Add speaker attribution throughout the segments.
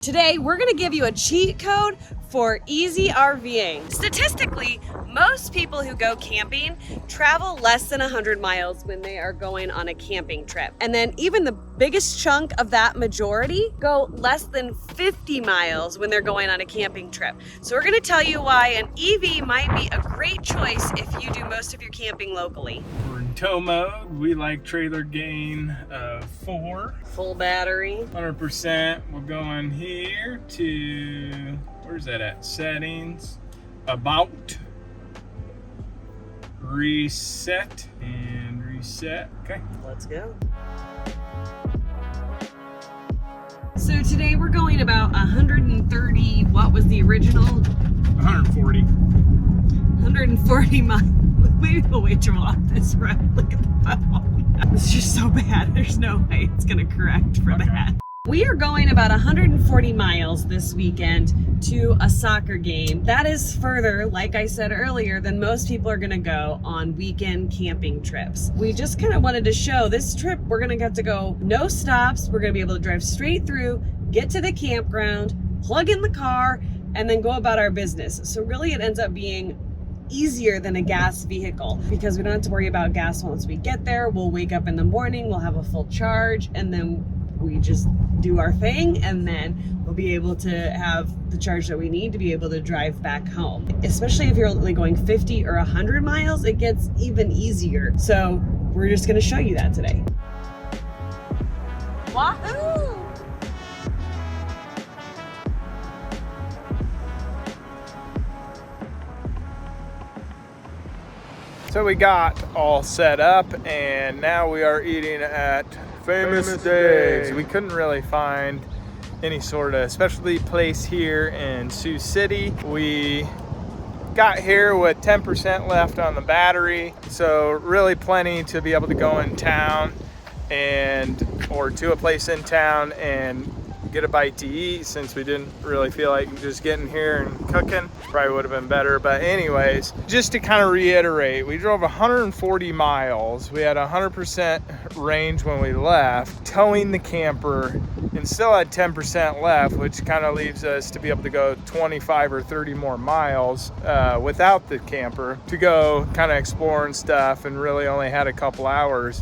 Speaker 1: Today, we're gonna give you a cheat code for easy RVing. Statistically, most people who go camping travel less than 100 miles when they are going on a camping trip. And then even the biggest chunk of that majority go less than 50 miles when they're going on a camping trip. So we're gonna tell you why an EV might be a great choice if you do most of your camping locally.
Speaker 2: We're in tow mode. We like trailer gain of 4.
Speaker 1: Full battery.
Speaker 2: 100%. We're going here to, where's that at? Settings, about, reset, and reset. Okay.
Speaker 1: Let's go. So today we're going about 130, what was the original?
Speaker 2: 140.
Speaker 1: 140 miles. Maybe we'll wait till we're off this road. Look at the phone. It's just so bad. There's no way it's gonna correct for that. We are going about 140 miles this weekend to a soccer game. That is further, like I said earlier, than most people are gonna go on weekend camping trips. We just kind of wanted to show this trip, we're gonna get to go no stops. We're gonna be able to drive straight through, get to the campground, plug in the car, and then go about our business. So really it ends up being easier than a gas vehicle because we don't have to worry about gas once we get there. We'll wake up in the morning, we'll have a full charge, and then we just do our thing, and then we'll be able to have the charge that we need to be able to drive back home. Especially if you're only going 50 or 100 miles, it gets even easier. So we're just gonna show you that today. Wahoo!
Speaker 2: So we got all set up, and now we are eating at Famous Dave's. We couldn't really find any sort of specialty place here in Sioux City. We got here with 10% left on the battery, so really plenty to be able to go in town or to a place in town and get a bite to eat, since we didn't really feel like just getting here and cooking. Probably would have been better, but anyways, just to kind of reiterate, we drove 140 miles. We had 100% range when we left, towing the camper, and still had 10% left, which kind of leaves us to be able to go 25 or 30 more miles without the camper to go kind of exploring stuff, and really only had a couple hours.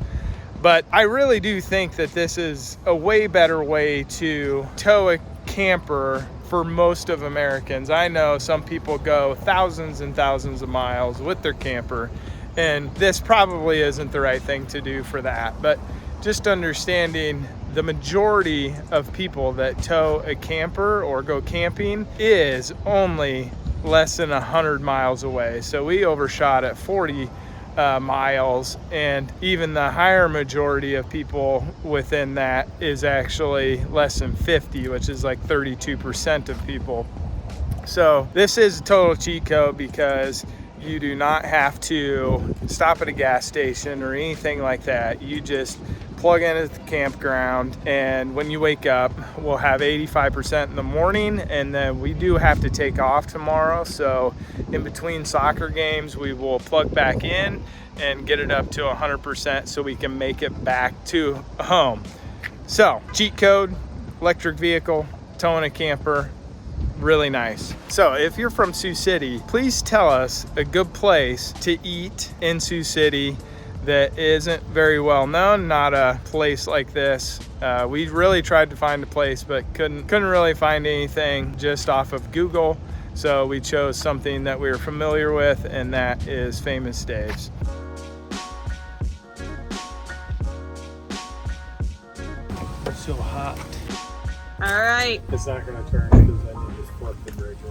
Speaker 2: But I really do think that this is a way better way to tow a camper for most of Americans. I know some people go thousands and thousands of miles with their camper, and this probably isn't the right thing to do for that. But just understanding the majority of people that tow a camper or go camping is only less than 100 miles away. So we overshot at 40 miles, and even the higher majority of people within that is actually less than 50, which is like 32% of people. So this is a total cheat code because you do not have to stop at a gas station or anything like that. You just plug in at the campground, and when you wake up, we'll have 85% in the morning, and then we do have to take off tomorrow. So in between soccer games, we will plug back in and get it up to 100% so we can make it back to home. So cheat code, electric vehicle, towing a camper, really nice. So if you're from Sioux City, please tell us a good place to eat in Sioux City that isn't very well known, not a place like this. We really tried to find a place, but couldn't really find anything just off of Google. So we chose something that we were familiar with, and that is Famous Dave's. It's so hot.
Speaker 1: All right.
Speaker 2: It's not gonna turn because then you just flip the breaker.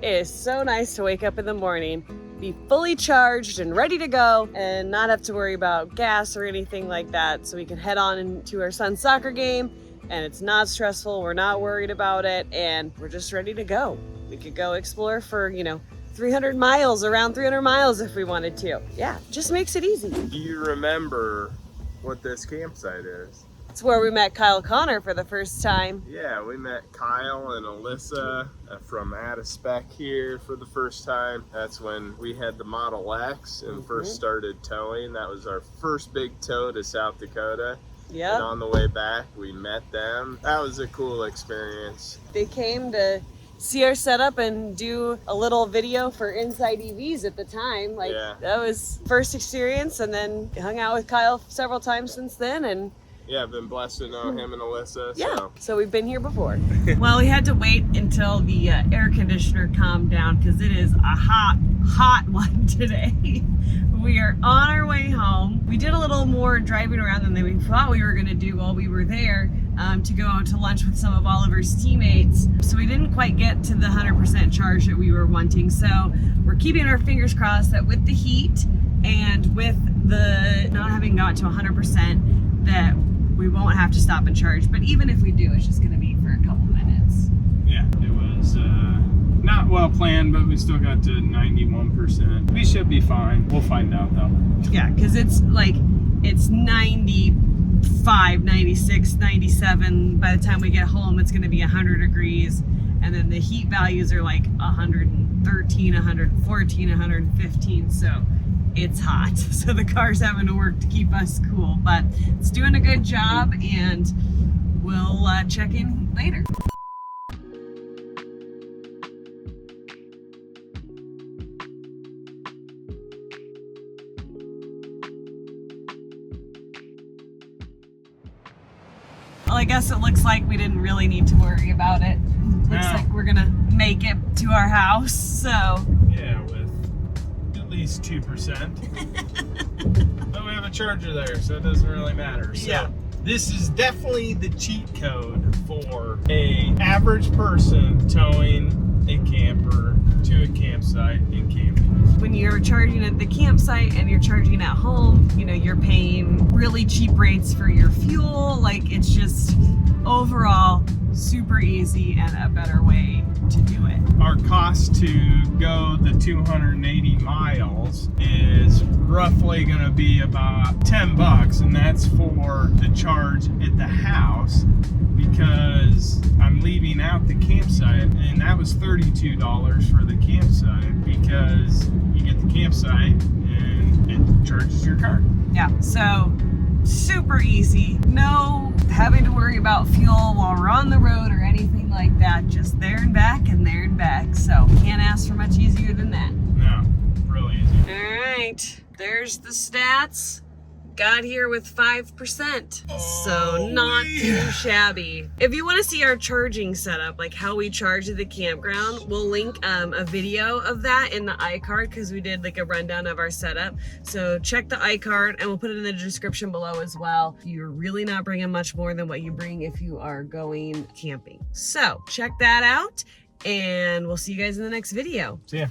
Speaker 1: It is so nice to wake up in the morning, be fully charged and ready to go, and not have to worry about gas or anything like that, so we can head on into our son's soccer game, and it's not stressful, we're not worried about it, and we're just ready to go. We could go explore for, 300 miles, around 300 miles if we wanted to. Yeah, just makes it easy.
Speaker 2: Do you remember what this campsite is?
Speaker 1: It's where we met Kyle Connor for the first time.
Speaker 2: Yeah, we met Kyle and Alyssa from Add a Spec here for the first time. That's when we had the Model X and first started towing. That was our first big tow to South Dakota.
Speaker 1: Yep.
Speaker 2: And on the way back, we met them. That was a cool experience.
Speaker 1: They came to see our setup and do a little video for Inside EVs at the time. Like,
Speaker 2: Yeah.
Speaker 1: that was first experience, and then hung out with Kyle several times since then. And
Speaker 2: Yeah, I've been blessed to know him and Alyssa.
Speaker 1: yeah, so we've been here before. Well, we had to wait until the air conditioner calmed down because it is a hot one today. We are on our way home. We did a little more driving around than we thought we were going to do while we were there, to go out to lunch with some of Oliver's teammates. So we didn't quite get to the 100% charge that we were wanting. So we're keeping our fingers crossed that with the heat and with the not having got to 100%, that we won't have to stop and charge. But even if we do, it's just going to be for a couple minutes.
Speaker 2: Yeah, it was not well planned, but we still got to 91%. We should be fine. We'll find out though.
Speaker 1: Yeah, because it's 95, 96, 97. By the time we get home, it's going to be 100 degrees. And then the heat values are like 113, 114, 115. So it's hot. So the car's having to work to keep us cool. But it's doing a good job, and we'll check in later. Well, I guess it looks like we didn't really need to worry about it. Looks like we're gonna make it to our house, so.
Speaker 2: Yeah, with at least 2%. But we have a charger there, so it doesn't really matter. So
Speaker 1: Yeah.
Speaker 2: this is definitely the cheat code for a average person towing a camper to a campsite and camping.
Speaker 1: When you're charging at the campsite and you're charging at home, you know, you're paying really cheap rates for your fuel. Like, it's just overall super easy and a better way to do it. Our cost to go the 280 miles is roughly going to be about $10, and that's for the charge at the house, because I'm leaving out the campsite, and that was $32 for the campsite, because you get the campsite and it charges your car. Yeah, so super easy. No having to worry about fuel while we're on the road or anything like that. Just there and back and there and back. So can't ask for much easier than that.
Speaker 2: No, really easy. All
Speaker 1: right, there's the stats. Got here with 5%, so not too shabby. If you want to see our charging setup, like how we charge at the campground, we'll link a video of that in the iCard, because we did like a rundown of our setup. So check the iCard, and we'll put it in the description below as well. You're really not bringing much more than what you bring if you are going camping. So check that out, and we'll see you guys in the next video.
Speaker 2: See ya.